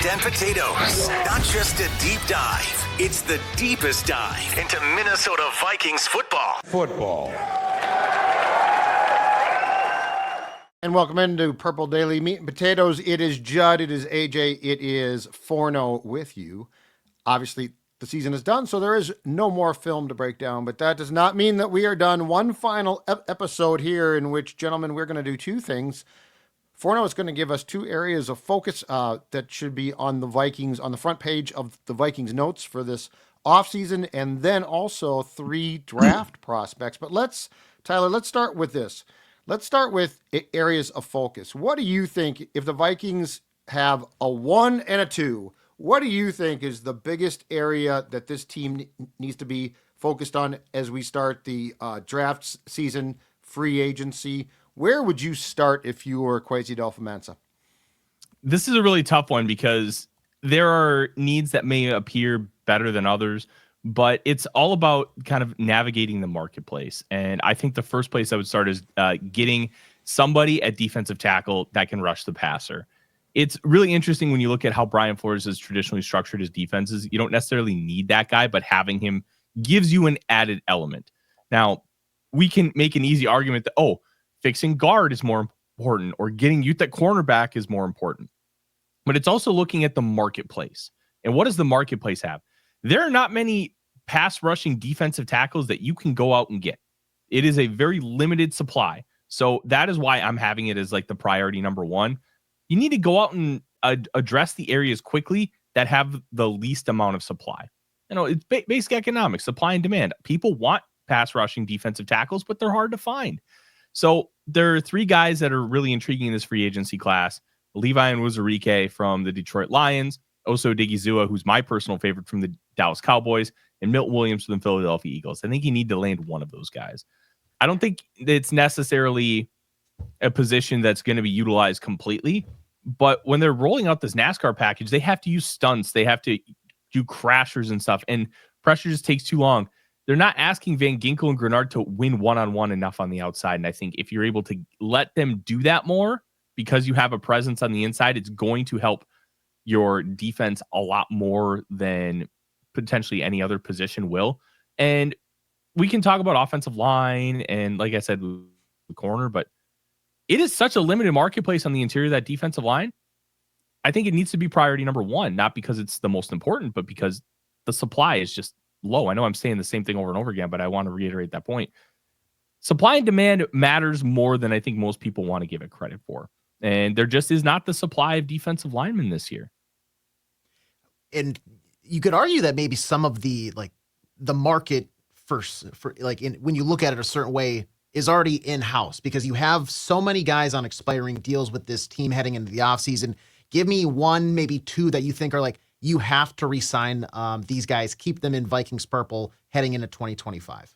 meat and potatoes. Not just a deep dive. It's the deepest dive into Minnesota Vikings football. And welcome into Purple Daily Meat and Potatoes. It is Judd, it is AJ, it is Forno with you. Obviously, the season is done, so there is no more film to break down, but that does not mean that we are done. One final episode here in which, gentlemen, we're going to do two things. Forno is going to give us two areas of focus that should be on the Vikings, on the front page of the Vikings notes for this offseason, and then also three draft prospects. But Tyler, let's start with this. Let's start with areas of focus. What do you think, if the Vikings have a 1 and a 2, what do you think is the biggest area that this team needs to be focused on as we start the draft season, free agency? Where would you start if you were Kwesi Adofo-Mensah? This is a really tough one because there are needs that may appear better than others, but it's all about kind of navigating the marketplace. And I think the first place I would start is getting somebody at defensive tackle that can rush the passer. It's really interesting when you look at how Brian Flores has traditionally structured his defenses. You don't necessarily need that guy, but having him gives you an added element. Now, we can make an easy argument that, fixing guard is more important or getting youth at cornerback is more important. But it's also looking at the marketplace. And what does the marketplace have? There are not many pass rushing defensive tackles that you can go out and get. It is a very limited supply. So that is why I'm having it as like the priority number one. You need to go out and address the areas quickly that have the least amount of supply. It's basic economics, supply and demand. People want pass rushing defensive tackles, but they're hard to find. So there are three guys that are really intriguing in this free agency class. Levi Onwuzurike from the Detroit Lions, Oso Odighizuwa, who's my personal favorite from the Dallas Cowboys, and Milton Williams from the Philadelphia Eagles. I think you need to land one of those guys. I don't think it's necessarily a position that's going to be utilized completely, but when they're rolling out this NASCAR package, they have to use stunts. They have to do crashers and stuff, and pressure just takes too long. They're not asking Van Ginkel and Grenard to win one-on-one enough on the outside, and I think if you're able to let them do that more because you have a presence on the inside, it's going to help your defense a lot more than potentially any other position will. And we can talk about offensive line and, like I said, the corner, but it is such a limited marketplace on the interior of that defensive line. I think it needs to be priority number one, not because it's the most important, but because the supply is just low. I know I'm saying the same thing over and over again, but I want to reiterate that point. Supply and demand matters more than I think most people want to give it credit for. And there just is not the supply of defensive linemen this year. And you could argue that maybe some of the market when you look at it a certain way is already in-house because you have so many guys on expiring deals with this team heading into the offseason. Give me one, maybe two that you think are you have to re-sign these guys, keep them in Vikings purple heading into 2025.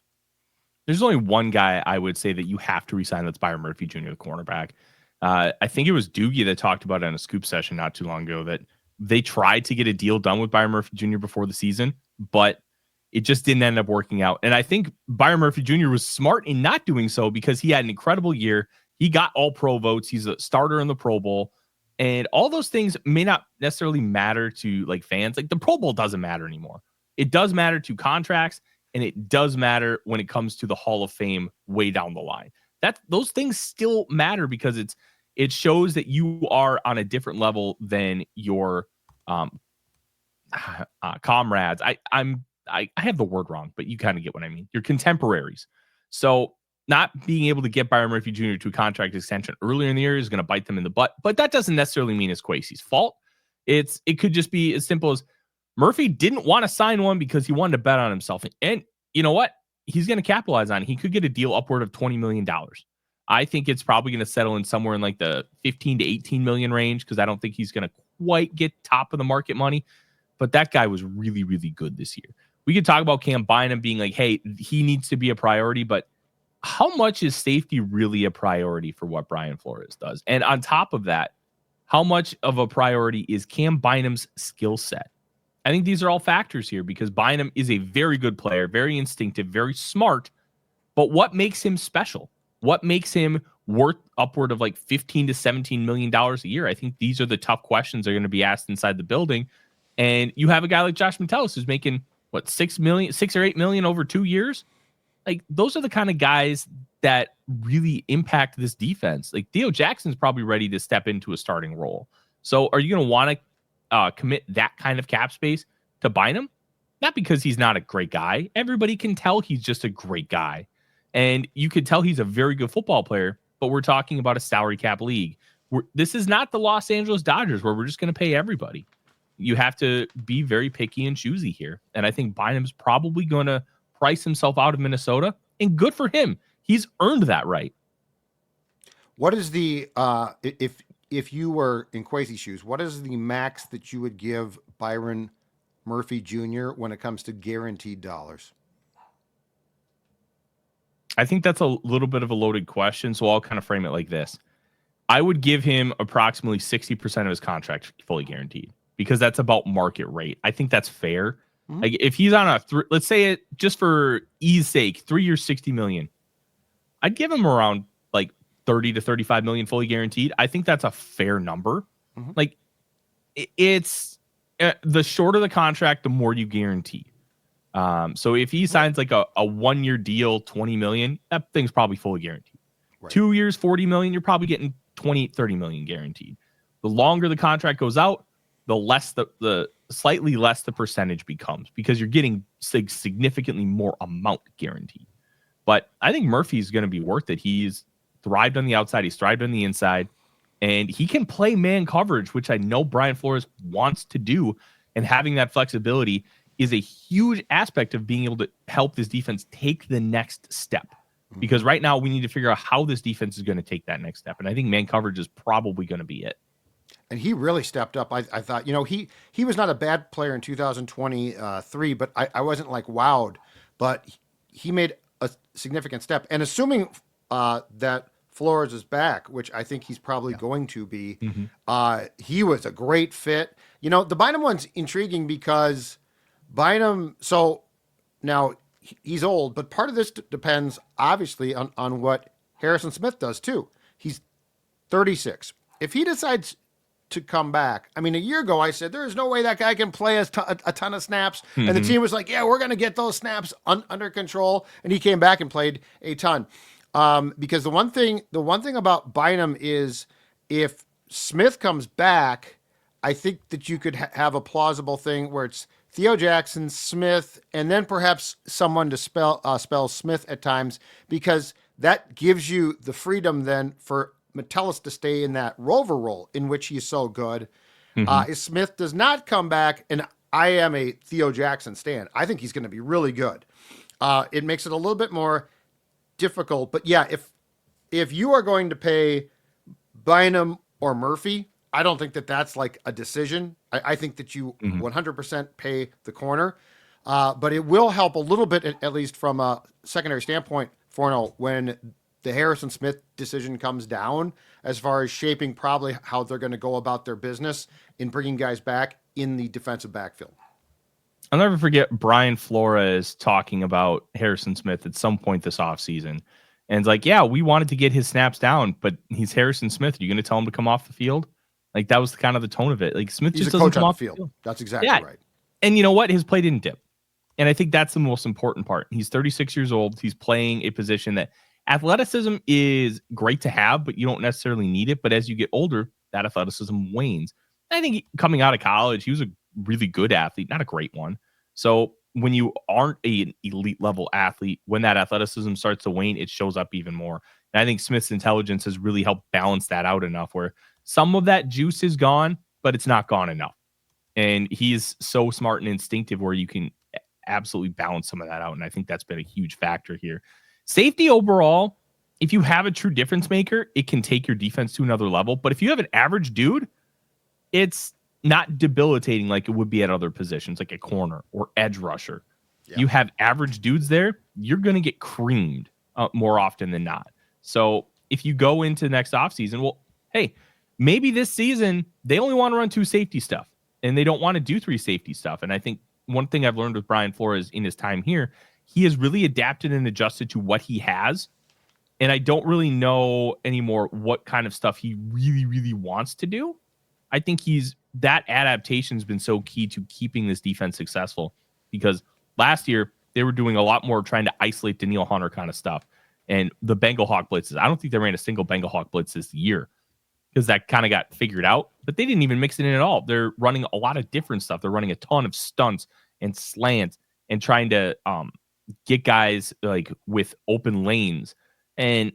There's only one guy I would say that you have to re-sign. That's Byron Murphy Jr., the cornerback. I think it was Doogie that talked about it on a scoop session not too long ago that they tried to get a deal done with Byron Murphy Jr. before the season, but it just didn't end up working out. And I think Byron Murphy Jr. was smart in not doing so because he had an incredible year. He got all pro votes. He's a starter in the Pro Bowl. And all those things may not necessarily matter to fans. The Pro Bowl doesn't matter anymore. It does matter to contracts, and it does matter when it comes to the Hall of Fame way down the line. Those things still matter because it shows that you are on a different level than your comrades. I have the word wrong, but you kind of get what I mean. Your contemporaries. So not being able to get Byron Murphy Jr. to a contract extension earlier in the year is going to bite them in the butt, but that doesn't necessarily mean it's Kwesi's fault. It could just be as simple as Murphy didn't want to sign one because he wanted to bet on himself. And you know what? He's going to capitalize on it. He could get a deal upward of $20 million. I think it's probably going to settle in somewhere in the 15 to 18 million range because I don't think he's going to quite get top of the market money. But that guy was really, really good this year. We could talk about Cam Bynum being hey, he needs to be a priority, but how much is safety really a priority for what Brian Flores does? And on top of that, how much of a priority is Cam Bynum's skill set? I think these are all factors here because Bynum is a very good player, very instinctive, very smart. But what makes him special? What makes him worth upward of like $15 to $17 million a year? I think these are the tough questions that are going to be asked inside the building. And you have a guy like Josh Metellus who's making what, $6 or $8 million over 2 years. Like, those are the kind of guys that really impact this defense. Like, Theo Jackson's probably ready to step into a starting role. So are you going to want to commit that kind of cap space to Bynum? Not because he's not a great guy. Everybody can tell he's just a great guy. And you could tell he's a very good football player, but we're talking about a salary cap league. This is not the Los Angeles Dodgers where we're just going to pay everybody. You have to be very picky and choosy here. And I think Bynum's probably going to price himself out of Minnesota, and good for him. He's earned that right. What is the if you were in Kwesi's shoes, what is the max that you would give Byron Murphy Jr. when it comes to guaranteed dollars? I think that's a little bit of a loaded question, so I'll kind of frame it like this. I would give him approximately 60% of his contract fully guaranteed, because that's about market rate. I think that's fair. Mm-hmm. Like, if he's on let's say it just for ease sake, 3 years, $60 million, I'd give him around like 30 to 35 million fully guaranteed. I think that's a fair number. Mm-hmm. Like, it's the shorter the contract, the more you guarantee. So if he signs like a 1 year deal, 20 million, that thing's probably fully guaranteed. Right. 2 years, 40 million, you're probably getting 20, 30 million guaranteed. The longer the contract goes out, the less the slightly less the percentage becomes, because you're getting significantly more amount guaranteed. But I think Murphy's going to be worth it. He's thrived on the outside. He's thrived on the inside, and he can play man coverage, which I know Brian Flores wants to do. And having that flexibility is a huge aspect of being able to help this defense take the next step. Because right now we need to figure out how this defense is going to take that next step. And I think man coverage is probably going to be it. And he really stepped up. I thought, he was not a bad player in 2023, but I wasn't like wowed. But he made a significant step. And assuming that Flores is back, which I think he's probably going to be, he was a great fit. The Bynum one's intriguing because Bynum, so now he's old, but part of this depends obviously on what Harrison Smith does too. He's 36. If he decides to come back, I mean, a year ago I said there is no way that guy can play a ton of snaps, and the team was like, yeah, we're going to get those snaps under control, and he came back and played a ton. Because the one thing about Bynum is, if Smith comes back, I think that you could have a plausible thing where it's Theo Jackson, Smith, and then perhaps someone to spell Smith at times, because that gives you the freedom then for Metellus to stay in that rover role in which he's so good. If Smith does not come back, and I am a Theo Jackson stan, I think he's going to be really good. It makes it a little bit more difficult, but yeah, if you are going to pay Bynum or Murphy, I don't think that that's like a decision. I think that you 100% pay the corner, but it will help a little bit, at least from a secondary standpoint, Forno, when the Harrison Smith decision comes down, as far as shaping probably how they're going to go about their business in bringing guys back in the defensive backfield. I'll never forget Brian Flores talking about Harrison Smith at some point this offseason. And it's like, yeah, we wanted to get his snaps down, but he's Harrison Smith. Are you going to tell him to come off the field? Like, that was kind of the tone of it. Like, Smith he's just a doesn't coach come on off the field. That's exactly right. And you know what? His play didn't dip. And I think that's the most important part. He's 36 years old. He's playing a position that athleticism is great to have, but you don't necessarily need it. But as you get older, that athleticism wanes. I think coming out of college, he was a really good athlete, not a great one. So when you aren't an elite level athlete, when that athleticism starts to wane, it shows up even more. And I think Smith's intelligence has really helped balance that out enough where some of that juice is gone, but it's not gone enough. And he's so smart and instinctive where you can absolutely balance some of that out. And I think that's been a huge factor here. Safety overall, if you have a true difference maker, it can take your defense to another level. But if you have an average dude, it's not debilitating like it would be at other positions, like a corner or edge rusher. Yeah. You have average dudes there, you're going to get creamed more often than not. So if you go into next offseason, well, hey, maybe this season they only want to run 2 safety stuff and they don't want to do 3 safety stuff. And I think one thing I've learned with Brian Flores in his time here, he has really adapted and adjusted to what he has And I don't really know anymore what kind of stuff he really, really wants to do. I think that adaptation has been so key to keeping this defense successful, because last year they were doing a lot more trying to isolate Danielle Hunter kind of stuff and the Bengal Hawk blitzes. I don't think they ran a single Bengal Hawk blitz this year because that kind of got figured out, but they didn't even mix it in at all. They're running a lot of different stuff. They're running a ton of stunts and slants and trying to get guys like with open lanes, and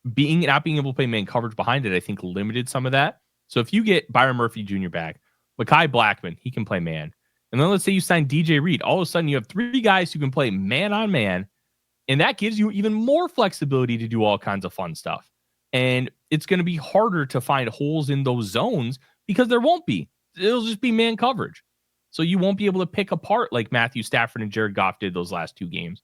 not being able to play man coverage behind it, I think limited some of that. So if you get Byron Murphy Jr. back, Mekhi Blackman, he can play man. And then let's say you sign DJ Reed. All of a sudden you have 3 guys who can play man on man. And that gives you even more flexibility to do all kinds of fun stuff. And it's going to be harder to find holes in those zones because there won't be. It'll just be man coverage. So you won't be able to pick apart like Matthew Stafford and Jared Goff did those last 2 games.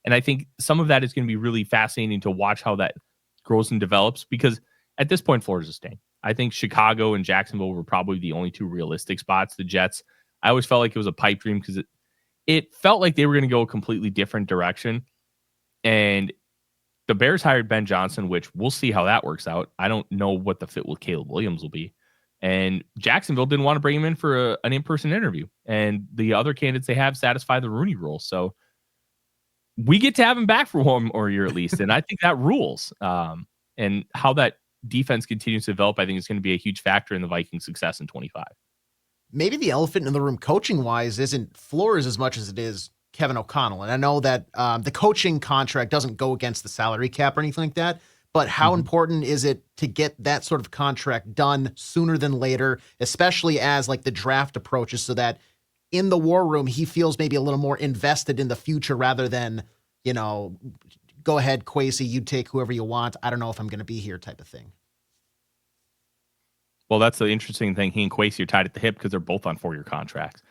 And I think some of that is going to be really fascinating to watch how that grows and develops, because at this point, Florida's a staying. I think Chicago and Jacksonville were probably the only 2 realistic spots. The Jets, I always felt like it was a pipe dream because it felt like they were going to go a completely different direction. And the Bears hired Ben Johnson, which we'll see how that works out. I don't know what the fit with Caleb Williams will be. And Jacksonville didn't want to bring him in for an in-person interview. And the other candidates they have satisfy the Rooney rule. So we get to have him back for 1 more year at least. And I think that rules. And how that defense continues to develop, I think is going to be a huge factor in the Vikings' success in 25. Maybe the elephant in the room coaching-wise isn't Flores as much as it is Kevin O'Connell. And I know that the coaching contract doesn't go against the salary cap or anything like that, but how important is it to get that sort of contract done sooner than later, especially as like the draft approaches, so that in the war room, he feels maybe a little more invested in the future rather than, go ahead, Kwesi, you take whoever you want. I don't know if I'm going to be here type of thing. Well, that's the interesting thing. He and Kwesi are tied at the hip because they're both on 4-year contracts.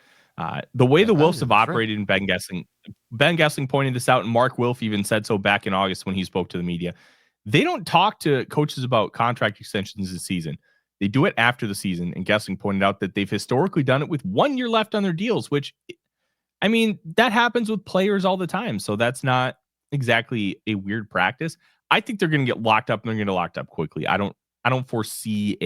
The way the Wilfs have operated in Ben Gessling pointed this out, and Mark Wilf even said so back in August when he spoke to the media. They don't talk to coaches about contract extensions this season. They do it after the season, and Gessling pointed out that they've historically done it with 1 year left on their deals, which, I mean, that happens with players all the time, so that's not exactly a weird practice. I think they're going to get locked up, and they're going to get locked up quickly. I don't foresee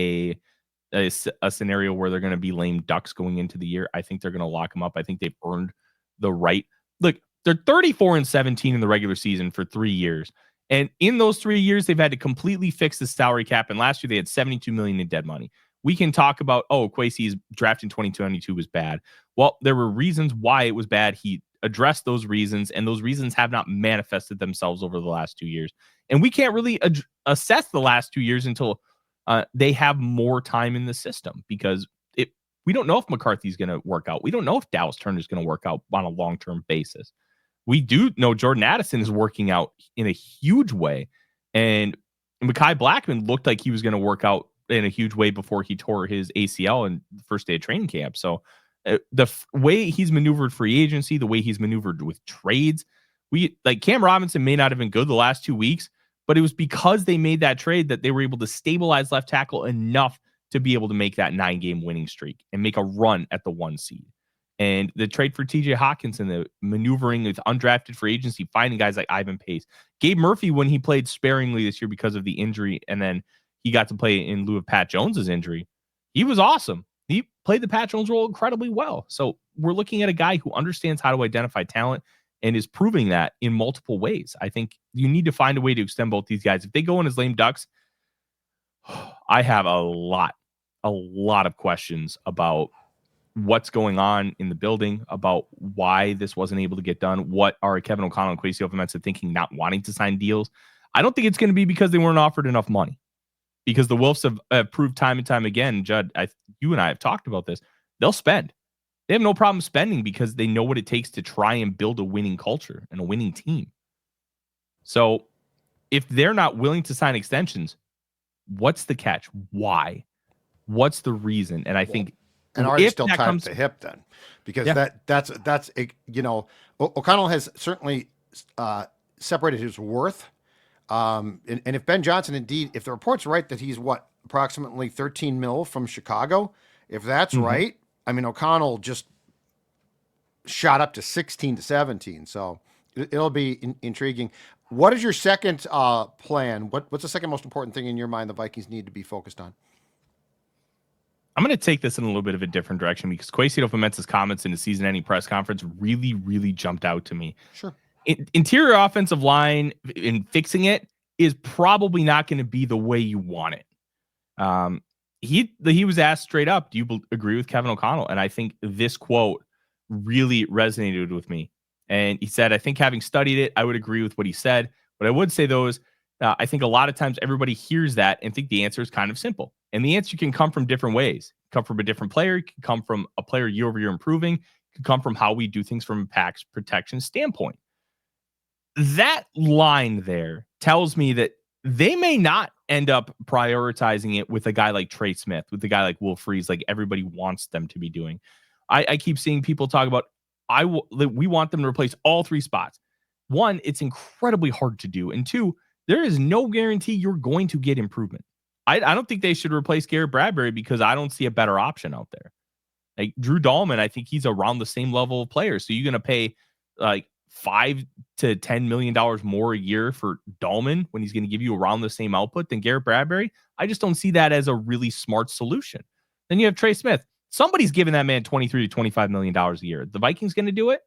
a scenario where they're going to be lame ducks going into the year. I think they're going to lock them up. I think they've earned the right. Look, they're 34-17 in the regular season for 3 years. And in those 3 years, they've had to completely fix the salary cap. And last year they had $72 million in dead money. We can talk about, Kwesi's draft in 2022 was bad. Well, there were reasons why it was bad. He addressed those reasons, and those reasons have not manifested themselves over the last 2 years. And we can't really assess the last 2 years until they have more time in the system, because we don't know if McCarthy's going to work out. We don't know if Dallas Turner is going to work out on a long-term basis. We do know Jordan Addison is working out in a huge way. And Mekhi Blackman looked like he was going to work out in a huge way before he tore his ACL in the first day of training camp. So the way he's maneuvered free agency, the way he's maneuvered with trades, Cam Robinson may not have been good the last 2 weeks, but it was because they made that trade that they were able to stabilize left tackle enough to be able to make that 9-game winning streak and make a run at the 1 seed. And the trade for TJ Hawkins and the maneuvering with undrafted free agency, finding guys like Ivan Pace, Gabe Murphy, when he played sparingly this year because of the injury, and then he got to play in lieu of Pat Jones's injury, he was awesome. He played the Pat Jones role incredibly well. So we're looking at a guy who understands how to identify talent and is proving that in multiple ways. I think you need to find a way to extend both these guys. If they go in as lame ducks, I have a lot of questions about what's going on in the building, about why this wasn't able to get done. What are Kevin O'Connell and Kwesi Offensa thinking, not wanting to sign deals? I don't think it's going to be because they weren't offered enough money, because the Wolves have proved time and time again, Judd, you and I have talked about this, they'll spend. They have no problem spending because they know what it takes to try and build a winning culture and a winning team. So if they're not willing to sign extensions, what's the catch? Why? What's the reason? And I think, and Artie's still tied at the hip then, because that's O'Connell has certainly separated his worth. And if Ben Johnson, indeed, if the report's right that he's approximately 13 mil from Chicago, if that's right, I mean, O'Connell just shot up to 16 to 17. So it'll be intriguing. What is your second plan? What's the second most important thing in your mind the Vikings need to be focused on? I'm going to take this in a little bit of a different direction because Kwesi Adofo-Mensah's comments in the season-ending press conference really, really jumped out to me. Sure. Interior offensive line in fixing it is probably not going to be the way you want it. He was asked straight up, do you agree with Kevin O'Connell? And I think this quote really resonated with me. And he said, I think having studied it, I would agree with what he said. What I would say, though, is I think a lot of times everybody hears that and think the answer is kind of simple. And the answer can come from different ways. It can come from a different player. It can come from a player year over year improving. It can come from how we do things from a pass protection standpoint. That line there tells me that they may not end up prioritizing it with a guy like Trey Smith, with a guy like Will Freeze, like everybody wants them to be doing. I keep seeing people talk about, we want them to replace all three spots. One, it's incredibly hard to do. And two, there is no guarantee you're going to get improvement. I don't think they should replace Garrett Bradbury because I don't see a better option out there. Like Drew Dahlman, I think he's around the same level of player. So you're going to pay like $5 to $10 million more a year for Dahlman when he's going to give you around the same output than Garrett Bradbury. I just don't see that as a really smart solution. Then you have Trey Smith. Somebody's giving that man $23 to $25 million a year. The Vikings going to do it?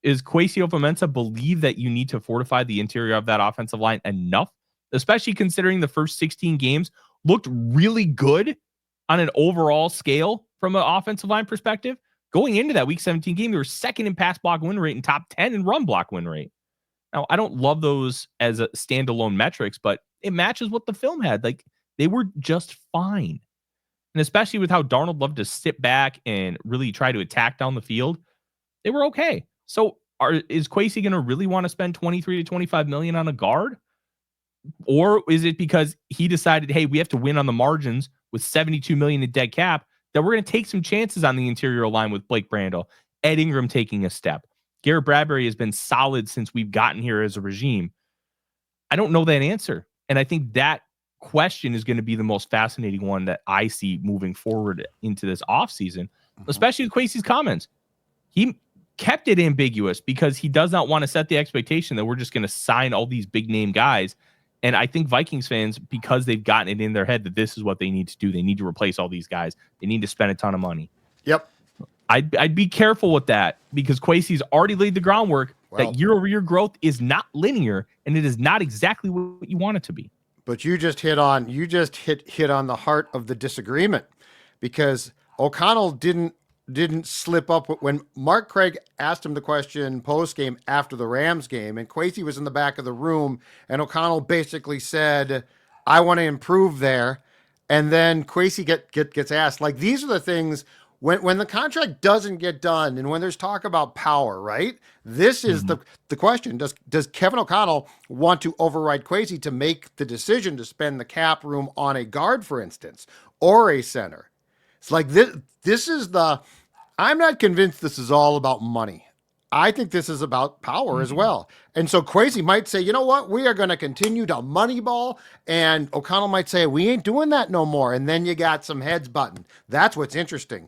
Is Kwesi Adofo-Mensah believe that you need to fortify the interior of that offensive line enough, especially considering the first 16 games looked really good on an overall scale from an offensive line perspective? Going into that week 17 game, they were second in pass block win rate and top 10 in run block win rate. Now, I don't love those as a standalone metrics, but it matches what the film had. Like, they were just fine. And especially with how Darnold loved to sit back and really try to attack down the field, they were okay. So is Kwesi going to really want to spend 23 to 25 million on a guard? Or is it because he decided, hey, we have to win on the margins with 72 million in dead cap, that we're going to take some chances on the interior line with Blake Brandel, Ed Ingram taking a step. Garrett Bradbury has been solid since we've gotten here as a regime. I don't know that answer. And I think that question is going to be the most fascinating one that I see moving forward into this offseason, especially with Kwesi's comments. He kept it ambiguous because he does not want to set the expectation that we're just going to sign all these big name guys. And I think Vikings fans, because they've gotten it in their head that this is what they need to do, they need to replace all these guys. They need to spend a ton of money. Yep. I'd be careful with that because Kwesi's already laid the groundwork that year-over-year growth is not linear and it is not exactly what you want it to be. But you just hit on the heart of the disagreement, because O'Connell didn't slip up when Mark Craig asked him the question post game after the Rams game, and Kwesi was in the back of the room, and O'Connell basically said, "I want to improve there," and then Kwesi gets asked, like, these are the things when the contract doesn't get done and when there's talk about power, right? This is the question. Does Kevin O'Connell want to override Kwesi to make the decision to spend the cap room on a guard, for instance, or a center? It's like this is I'm not convinced this is all about money. I think this is about power as well. And so Kwesi might say, you know what? We are going to continue to moneyball. And O'Connell might say, we ain't doing that no more. And then you got some heads button. That's what's interesting.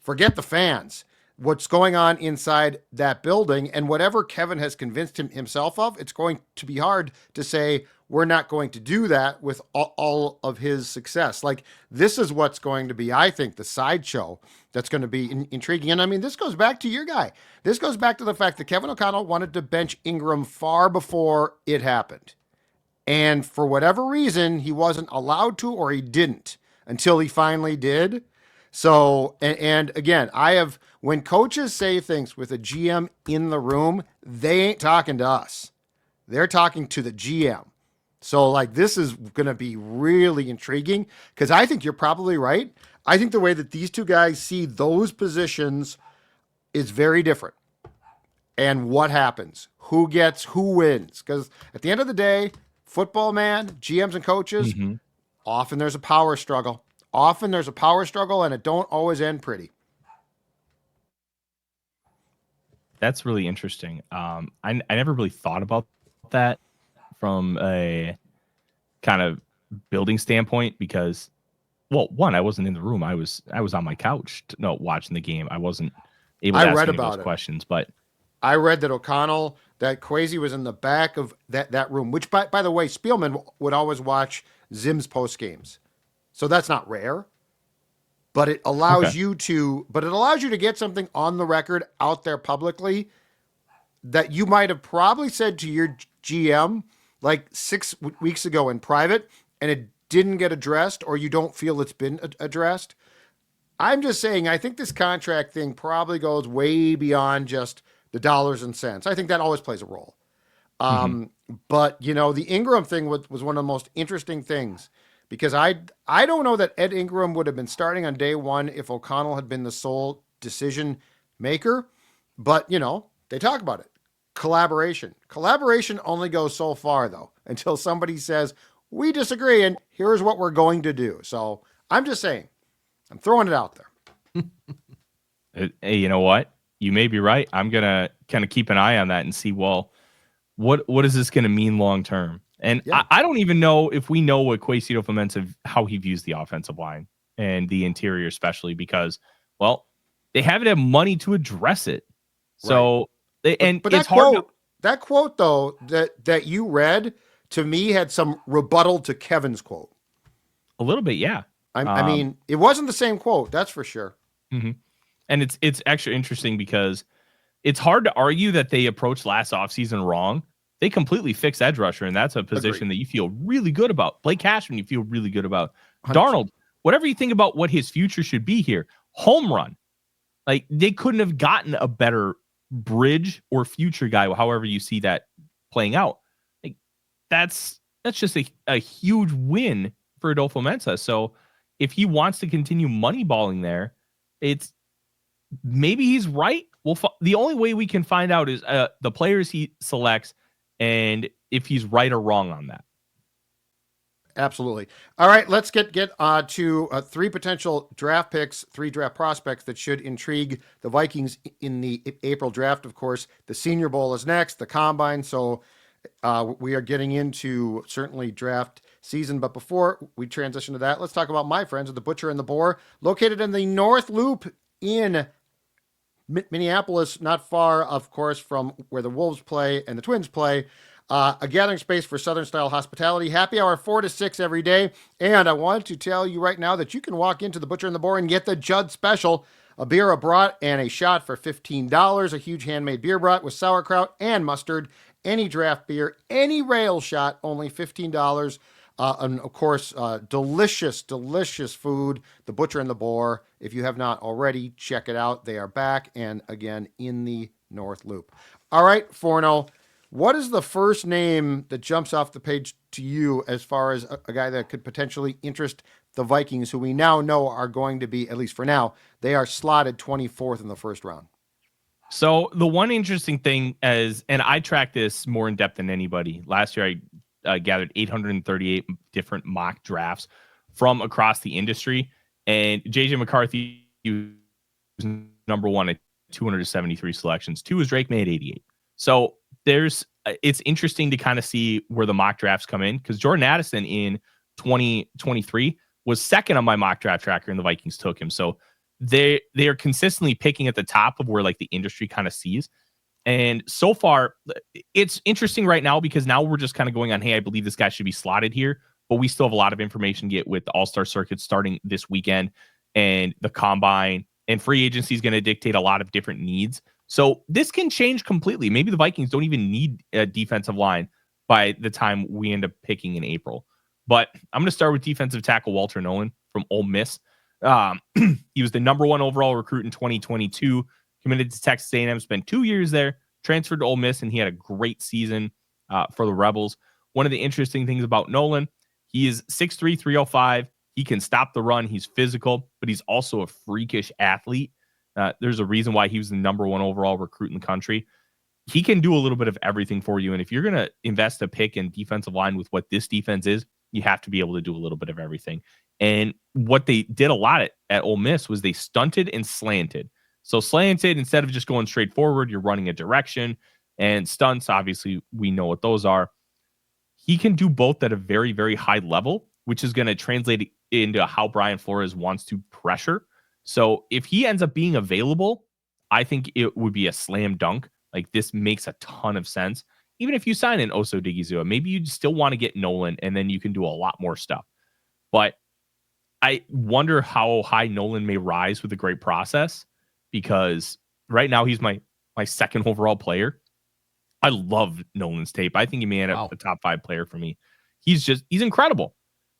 Forget the fans. What's going on inside that building, and whatever Kevin has convinced himself of, it's going to be hard to say we're not going to do that with all of his success. Like, this is what's going to be, I think, the sideshow that's going to be intriguing. And I mean, this goes back to your guy. This goes back to the fact that Kevin O'Connell wanted to bench Ingram far before it happened. And for whatever reason, he wasn't allowed to, or he didn't until he finally did. So, and again, when coaches say things with a GM in the room, they ain't talking to us. They're talking to the GM. So, like, this is going to be really intriguing, because I think you're probably right. I think the way that these two guys see those positions is very different. And what happens? Who wins? Because at the end of the day, football, man, GMs and coaches, often there's a power struggle. And it don't always end pretty. That's really interesting. I never really thought about that from a kind of building standpoint because, well, one, I wasn't in the room. I was on my couch watching the game. I wasn't able to ask any of those questions. But I read that that Kwesi was in the back of that room, which by the way, Spielman would always watch Zim's post games. So that's not rare, but it allows you to get something on the record out there publicly that you might have probably said to your GM like 6 weeks ago in private, and it didn't get addressed, or you don't feel it's been addressed. I'm just saying, I think this contract thing probably goes way beyond just the dollars and cents. I think that always plays a role. But, the Ingram thing was one of the most interesting things, because I don't know that Ed Ingram would have been starting on day one if O'Connell had been the sole decision maker. But, they talk about it. Collaboration. Collaboration only goes so far, though, until somebody says, we disagree, and here's what we're going to do. So I'm just saying, I'm throwing it out there. Hey, you know what? You may be right. I'm going to kind of keep an eye on that and see, well, what is this going to mean long term? And I don't even know if we know what Kwesi Adofo-Mensah, how he views the offensive line and the interior, especially because, well, they haven't had money to address it. So, but it's hard. That quote, though, that you read, to me, had some rebuttal to Kevin's quote. A little bit, yeah. I mean, it wasn't the same quote, that's for sure. Mm-hmm. And it's actually interesting because it's hard to argue that they approached last offseason wrong. They completely fixed edge rusher, and that's a position that you feel really good about. Blake Cashman, you feel really good about. 100%. Darnold, whatever you think about what his future should be here, home run. Like, they couldn't have gotten a better bridge or future guy, however you see that playing out. Like, that's just a huge win for Adofo-Mensah. So if he wants to continue moneyballing there, it's maybe he's right. The only way we can find out is the players he selects and if he's right or wrong on that. Absolutely. All right, let's get to 3 potential draft picks, 3 draft prospects that should intrigue the Vikings in the April draft. Of course, the Senior Bowl is next, the Combine. So we are getting into certainly draft season. But before we transition to that, let's talk about my friends at the Butcher and the Boar, located in the North Loop in Minneapolis, not far, of course, from where the Wolves play and the Twins play. A gathering space for Southern-style hospitality. Happy hour 4 to 6 every day. And I want to tell you right now that you can walk into the Butcher and the Boar and get the Judd special, a beer, a brat, and a shot for $15. A huge handmade beer brat with sauerkraut and mustard. Any draft beer, any rail shot, only $15. And of course, delicious, delicious food. The Butcher and the Boar. If you have not already, check it out. They are back and again in the North Loop. All right, Forno. What is the first name that jumps off the page to you as far as a guy that could potentially interest the Vikings, who we now know are going to be, at least for now, they are slotted 24th in the first round? So the one interesting thing is, and I track this more in depth than anybody. Last year, I gathered 838 different mock drafts from across the industry, and JJ McCarthy was number 1 at 273 selections. 2 was Drake May at 88. So it's interesting to kind of see where the mock drafts come in, because Jordan Addison in 2023 was second on my mock draft tracker and the Vikings took him. So they are consistently picking at the top of where like the industry kind of sees. And so far it's interesting right now because now we're just kind of going on, hey, I believe this guy should be slotted here, but we still have a lot of information to get with the All-Star circuit starting this weekend and the Combine, and free agency is going to dictate a lot of different needs. So this can change completely. Maybe the Vikings don't even need a defensive line by the time we end up picking in April. But I'm going to start with defensive tackle Walter Nolan from Ole Miss. He was the number 1 overall recruit in 2022, committed to Texas A&M, spent 2 years there, transferred to Ole Miss, and he had a great season for the Rebels. One of the interesting things about Nolan, he is 6'3", 305. He can stop the run. He's physical, but he's also a freakish athlete. There's a reason why he was the number 1 overall recruit in the country. He can do a little bit of everything for you. And if you're going to invest a pick in defensive line with what this defense is, you have to be able to do a little bit of everything. And what they did a lot at Ole Miss was they stunted and slanted. So slanted, instead of just going straight forward, you're running a direction. And stunts, obviously, we know what those are. He can do both at a very, very high level, which is going to translate into how Brian Flores wants to pressure. So if he ends up being available, I think it would be a slam dunk Like, this makes a ton of sense. Even if you sign an Oso Digizua, maybe you still want to get Nolan, and then you can do a lot more stuff. But I wonder how high Nolan may rise with a great process, because right now he's my second overall player. I love Nolan's tape. I think he may end up a top 5 player for me. He's incredible.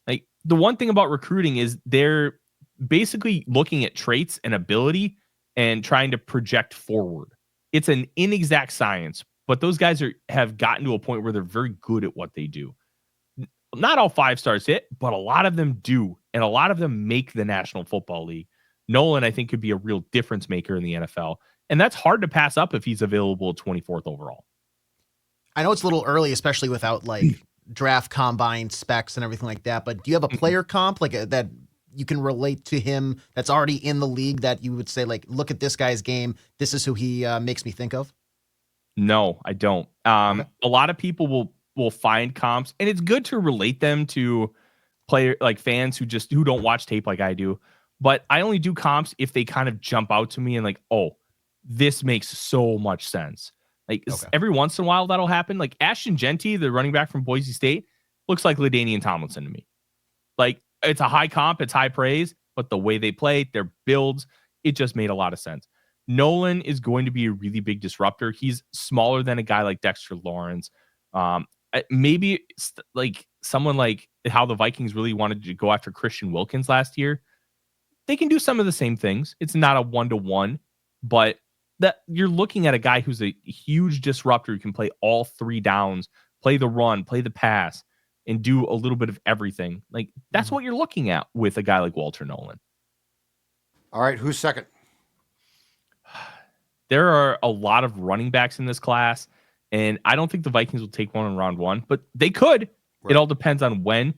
Like, the one thing about recruiting is they're basically looking at traits and ability and trying to project forward. It's an inexact science, but those guys have gotten to a point where they're very good at what they do. Not all 5-stars hit, but a lot of them do, and a lot of them make the National Football League. Nolan, I think, could be a real difference maker in the NFL, and that's hard to pass up if he's available 24th overall. I know it's a little early, especially without like draft combine specs and everything like that, but do you have a player comp like that you can relate to him that's already in the league that you would say, like, look at this guy's game, this is who he makes me think of? No, I don't. A lot of people will find comps, and it's good to relate them to fans who don't watch tape like I do. But I only do comps if they kind of jump out to me and like, oh, this makes so much sense. Like, every once in a while that'll happen. Like, Ashton Genty, the running back from Boise State, looks like LaDainian Tomlinson to me. Like, it's a high comp, it's high praise, but the way they play, their builds, it just made a lot of sense. Nolan is going to be a really big disruptor. He's smaller than a guy like Dexter Lawrence. Maybe like someone like how the Vikings really wanted to go after Christian Wilkins last year. They can do some of the same things. It's not a 1-to-1, but that you're looking at a guy who's a huge disruptor who can play all 3 downs, play the run, play the pass, and do a little bit of everything. Like, that's what you're looking at with a guy like Walter Nolan. All right, who's second? There are a lot of running backs in this class, and I don't think the Vikings will take one in round 1, but they could. Right. It all depends on when.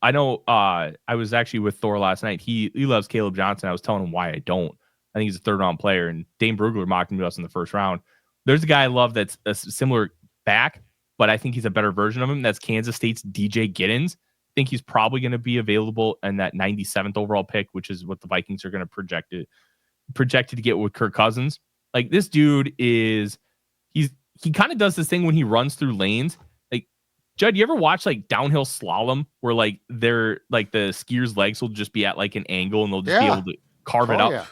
I know I was actually with Thor last night. He loves Caleb Johnson. I was telling him why I don't. I think he's a 3rd-round player, and Dane Brugler mocked him to us in the 1st round. There's a guy I love that's a similar back, but I think he's a better version of him. That's Kansas State's DJ Giddens. I think he's probably going to be available in that 97th overall pick, which is what the Vikings are going to projected to get with Kirk Cousins. Like, this dude he kind of does this thing when he runs through lanes. Like, Judd, you ever watch like downhill slalom where like they're like the skier's legs will just be at like an angle and they'll just be able to carve it up? Yeah.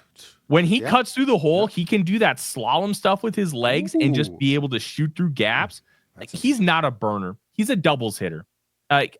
When he cuts through the hole, he can do that slalom stuff with his legs and just be able to shoot through gaps. Like, he's not a burner. He's a doubles hitter. Like,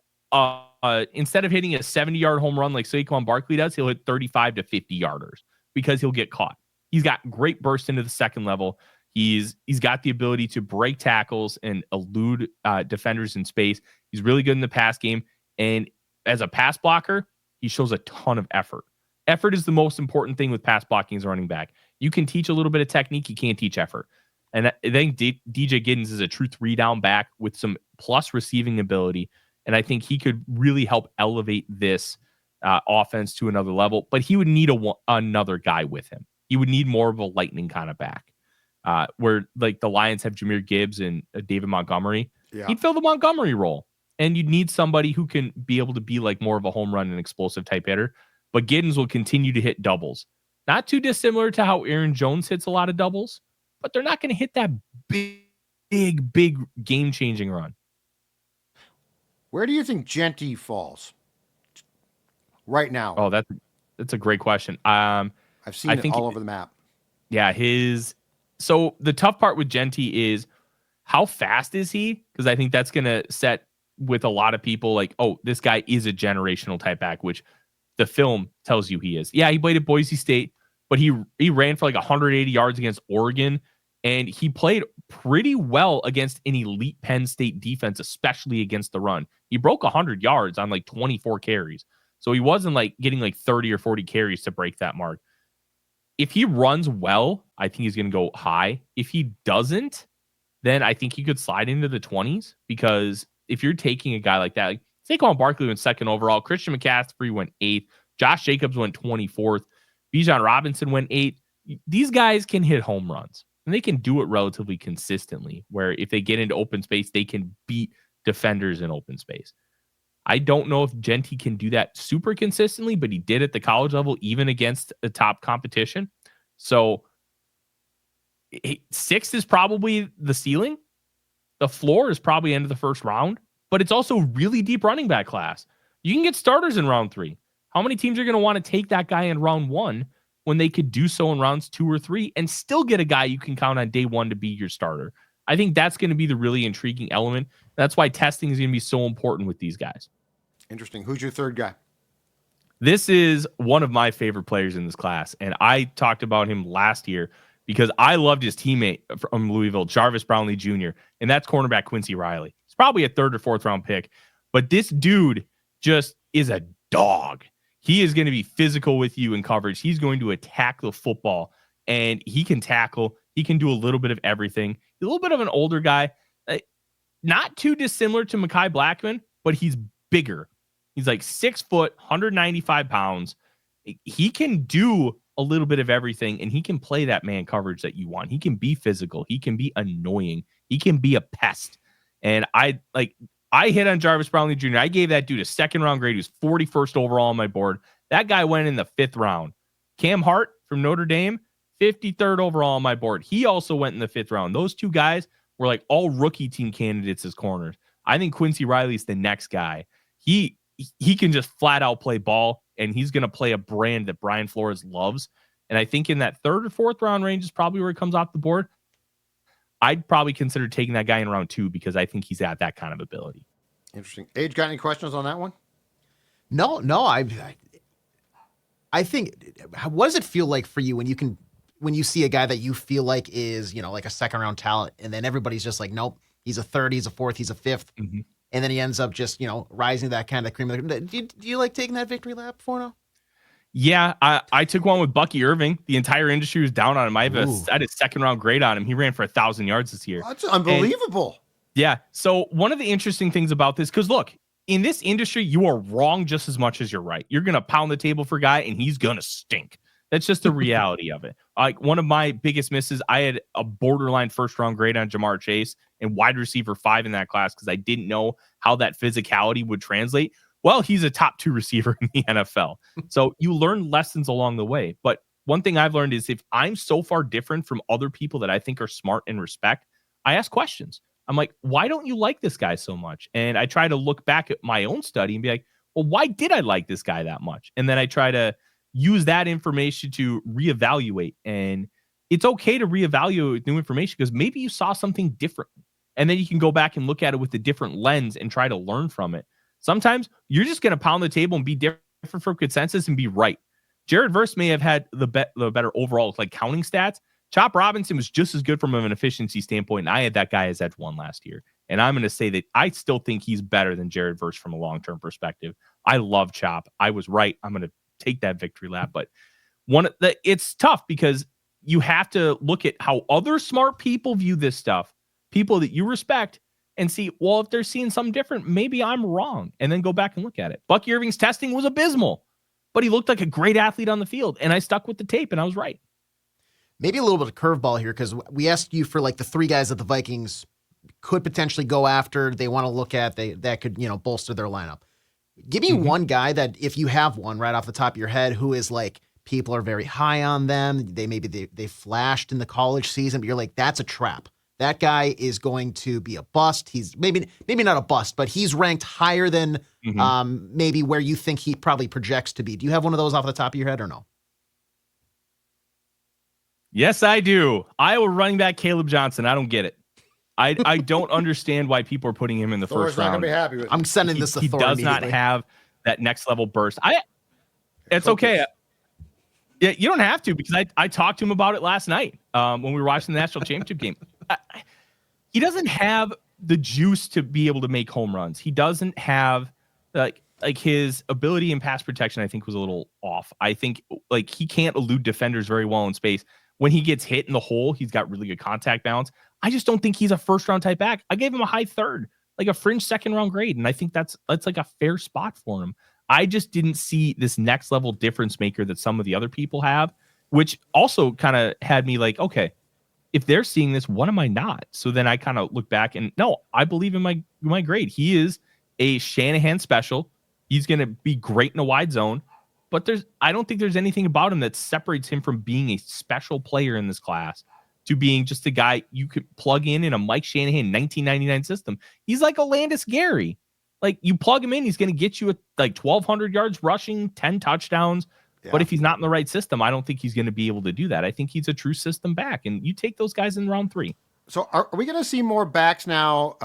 instead of hitting a 70-yard home run like Saquon Barkley does, he'll hit 35 to 50-yarders because he'll get caught. He's got great burst into the second level. He's got the ability to break tackles and elude defenders in space. He's really good in the pass game. And as a pass blocker, he shows a ton of effort. Effort is the most important thing with pass blocking as a running back. You can teach a little bit of technique. You can't teach effort. And I think DJ Giddens is a true 3-down back with some plus receiving ability. And I think he could really help elevate this offense to another level. But he would need another guy with him. He would need more of a lightning kind of back. Where like the Lions have Jahmyr Gibbs and David Montgomery. Yeah. He'd fill the Montgomery role. And you'd need somebody who can be able to be like more of a home run and explosive type hitter. But Giddens will continue to hit doubles. Not too dissimilar to how Aaron Jones hits a lot of doubles, but they're not going to hit that big game-changing run. Where do you think Genty falls right now? Oh, that's a great question. I've seen it all over the map. Yeah, so the tough part with Genty is how fast is he? Because I think that's going to set with a lot of people like, oh, this guy is a generational type back, which the film tells you he is. Yeah, he played at Boise State, but he ran for like 180 yards against Oregon, and he played pretty well against an elite Penn State defense, especially against the run. He broke 100 yards on like 24 carries. So he wasn't like getting like 30 or 40 carries to break that mark. If he runs well, I think he's going to go high. If he doesn't, then I think he could slide into the 20s, because if you're taking a guy like that, like Saquon Barkley went 2nd overall, Christian McCaffrey went 8th, Josh Jacobs went 24th, Bijan Robinson went 8th. These guys can hit home runs, and they can do it relatively consistently, where if they get into open space, they can beat defenders in open space. I don't know if Genty can do that super consistently, but he did at the college level, even against the top competition. So Sixth is probably the ceiling. The floor is probably end of the first round, but it's also really deep running back class. You can get starters in round 3. How many teams are going to want to take that guy in round 1 when they could do so in rounds 2 or 3 and still get a guy you can count on day 1 to be your starter? I think that's going to be the really intriguing element. That's why testing is going to be so important with these guys. Interesting. Who's your third guy? This is one of my favorite players in this class, and I talked about him last year because I loved his teammate from Louisville, Jarvis Brownlee Jr., and that's cornerback Quincy Riley. He's probably a 3rd or 4th round pick, but this dude just is a dog. He is going to be physical with you in coverage. He's going to attack the football, and he can tackle. He can do a little bit of everything. He's a little bit of an older guy, not too dissimilar to Mekhi Blackman, but he's bigger. He's like 6 foot, 195 pounds. He can do a little bit of everything, and he can play that man coverage that you want. He can be physical. He can be annoying. He can be a pest. And I hit on Jarvis Brownlee Jr. I gave that dude a 2nd round grade. He was 41st overall on my board. That guy went in the 5th round. Cam Hart from Notre Dame, 53rd overall on my board. He also went in the 5th round. Those two guys were like all rookie team candidates as corners. I think Quincy Riley's the next guy. He can just flat out play ball, and he's going to play a brand that Brian Flores loves. And I think in that 3rd or 4th round range is probably where it comes off the board. I'd probably consider taking that guy in round 2 because I think he's got that kind of ability. Interesting. Age, got any questions on that one? No. I think, what does it feel like for you when you see a guy that you feel like is, like a 2nd round talent, and then everybody's just like, nope, he's a 3rd, he's a 4th, he's a 5th. Mm-hmm. And then he ends up just, rising to that kind of cream. Do you like taking that victory lap, Forno? Yeah, I took one with Bucky Irving. The entire industry was down on him. I had a 2nd round grade on him. He ran for 1,000 yards this year. That's unbelievable. Yeah. So one of the interesting things about this, because look, in this industry, you are wrong just as much as you're right. You're going to pound the table for a guy, and he's going to stink. That's just the reality of it. Like, one of my biggest misses, I had a borderline 1st round grade on Jamar Chase and wide receiver 5 in that class because I didn't know how that physicality would translate. Well, he's a top 2 receiver in the NFL. So you learn lessons along the way. But one thing I've learned is if I'm so far different from other people that I think are smart and respect, I ask questions. I'm like, why don't you like this guy so much? And I try to look back at my own study and be like, well, why did I like this guy that much? And then I try to use that information to reevaluate. And it's okay to reevaluate with new information because maybe you saw something different. And then you can go back and look at it with a different lens and try to learn from it. Sometimes you're just going to pound the table and be different from consensus and be right. Jared Verse may have had the better overall counting stats. Chop Robinson was just as good from an efficiency standpoint, and I had that guy as edge 1 last year. And I'm going to say that I still think he's better than Jared Verse from a long-term perspective. I love Chop. I was right. I'm going to take that victory lap. But it's tough because you have to look at how other smart people view this stuff, people that you respect, and see, well, if they're seeing something different, maybe I'm wrong. And then go back and look at it. Bucky Irving's testing was abysmal, but he looked like a great athlete on the field. And I stuck with the tape, and I was right. Maybe a little bit of curveball here because we asked you for the 3 guys that the Vikings could potentially go after. They want to look at that could bolster their lineup. Give me one guy that, if you have one right off the top of your head, who is people are very high on them. They flashed in the college season, but you're like, that's a trap. That guy is going to be a bust. He's maybe not a bust, but he's ranked higher than maybe where you think he probably projects to be. Do you have one of those off the top of your head or no? Yes, I do. Iowa running back Caleb Johnson. I don't get it. I don't understand why people are putting him in the first round. Not gonna be happy with I'm sending this to Thor. He does not have that next level burst. It's okay. Yeah, you don't have to because I talked to him about it last night when we were watching the national championship game. He doesn't have the juice to be able to make home runs. He doesn't have like his ability in pass protection. I think was a little off. I think he can't elude defenders very well in space. When he gets hit in the hole, he's got really good contact balance. I just don't think he's a 1st round type back. I gave him a high 3rd, a fringe 2nd round grade. And I think that's a fair spot for him. I just didn't see this next level difference maker that some of the other people have, which also kind of had me okay, if they're seeing this, what am I not? So then I kind of look back and no, I believe in my grade. He is a Shanahan special. He's going to be great in a wide zone. But I don't think there's anything about him that separates him from being a special player in this class. to being just a guy you could plug in a Mike Shanahan 1999 system. He's like a Landis Gary. Like, you plug him in, he's going to get you like 1,200 yards rushing, 10 touchdowns. Yeah. But if he's not in the right system, I don't think he's going to be able to do that. I think he's a true system back, and you take those guys in round 3. So are we going to see more backs now,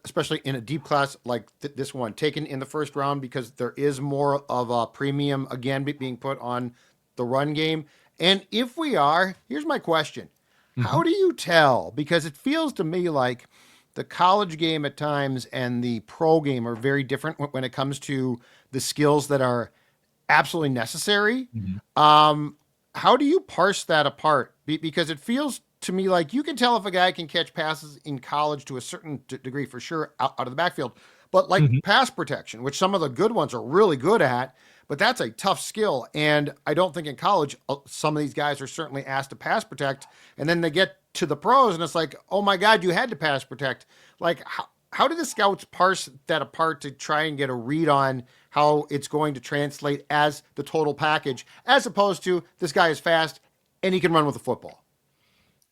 especially in a deep class like this one, taken in the first round, because there is more of a premium, again, being put on the run game? And if we are, here's my question. How do you tell? Because it feels to me like the college game at times and the pro game are very different when it comes to the skills that are absolutely necessary. How do you parse that apart? Because it feels to me like you can tell if a guy can catch passes in college to a certain degree for sure out of the backfield, but like pass protection, which some of the good ones are really good at, but that's a tough skill. And I don't think in college, some of these guys are certainly asked to pass protect, and then they get to the pros and it's like, oh my God, you had to pass protect. Like, how do the scouts parse that apart to try and get a read on how it's going to translate as the total package, as opposed to this guy is fast and he can run with the football?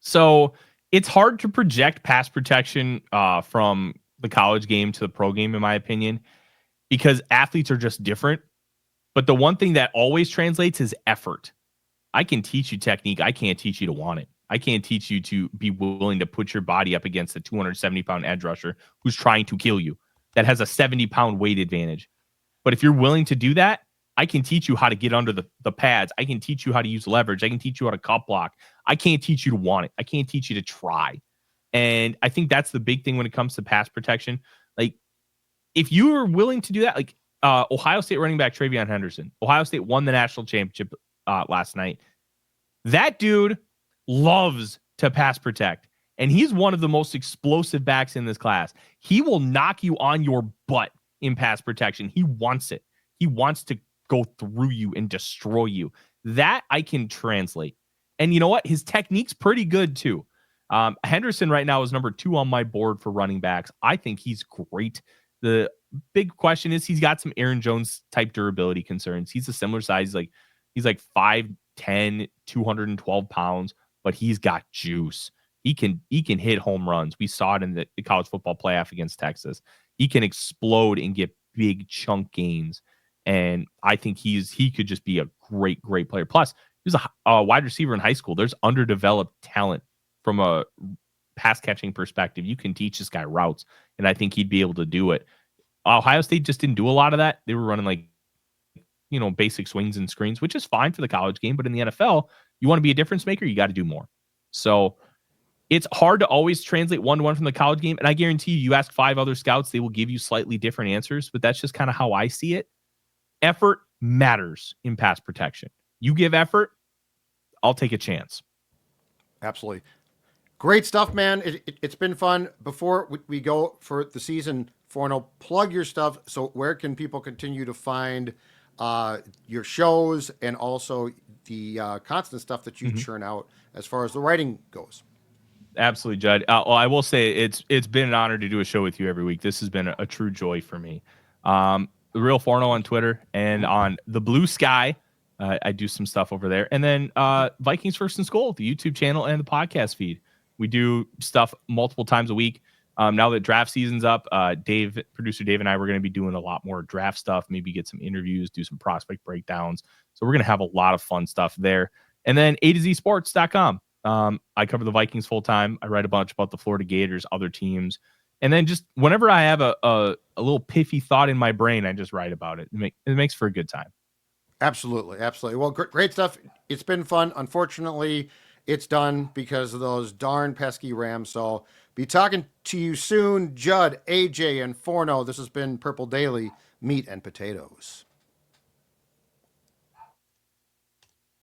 So it's hard to project pass protection from the college game to the pro game, in my opinion, because athletes are just different. But the one thing that always translates is effort. I can teach you technique. I can't teach you to want it. I can't teach you to be willing to put your body up against a 270-pound edge rusher who's trying to kill you, that has a 70-pound weight advantage. But if you're willing to do that, I can teach you how to get under the pads. I can teach you how to use leverage. I can teach you how to cut block. I can't teach you to want it. I can't teach you to try. And I think that's the big thing when it comes to pass protection. Like, if you are willing to do that, like Ohio State running back Travion Henderson, Ohio State won the national championship last night. That dude loves to pass protect. And he's one of the most explosive backs in this class. He will knock you on your butt in pass protection. He wants it. He wants to go through you and destroy you. That I can translate. And you know what? His technique's pretty good too. Henderson right now is number 2 on my board for running backs. I think he's great. The big question is he's got some Aaron Jones type durability concerns. He's a similar size. He's like 5'10", 212 pounds, but he's got juice. He can hit home runs. We saw it in the college football playoff against Texas. He can explode and get big chunk gains. And I think he could just be a great player. Plus, he was a wide receiver in high school. There's underdeveloped talent from a pass catching perspective. You can teach this guy routes, and I think he'd be able to do it. Ohio State just didn't do a lot of that. They were running basic swings and screens, which is fine for the college game. But in the NFL, you want to be a difference maker, you got to do more. So it's hard to always translate one-to-one from the college game. And I guarantee you ask 5 other scouts, they will give you slightly different answers. But that's just kind of how I see it. Effort matters in pass protection. You give effort, I'll take a chance. Absolutely. Great stuff, man. It's been fun. Before we go for the season, Forno, plug your stuff. So where can people continue to find your shows and also the constant stuff that you churn out as far as the writing goes? Absolutely, Judd. Well, I will say it's been an honor to do a show with you every week. This has been a true joy for me. The Real Forno on Twitter and on the Blue Sky. I do some stuff over there. And then Vikings First and Goal, the YouTube channel and the podcast feed. We do stuff multiple times a week. Now that draft season's up, producer Dave and I, we're going to be doing a lot more draft stuff, maybe get some interviews, do some prospect breakdowns. So we're going to have a lot of fun stuff there. And then A2ZSports.com. I cover the Vikings full time. I write a bunch about the Florida Gators, other teams. And then just whenever I have a little piffy thought in my brain, I just write about it. It makes for a good time. Absolutely. Absolutely. Well, great stuff. It's been fun. Unfortunately, it's done because of those darn pesky Rams. So be talking to you soon. Judd, AJ, and Forno. This has been Purple Daily Meat and Potatoes.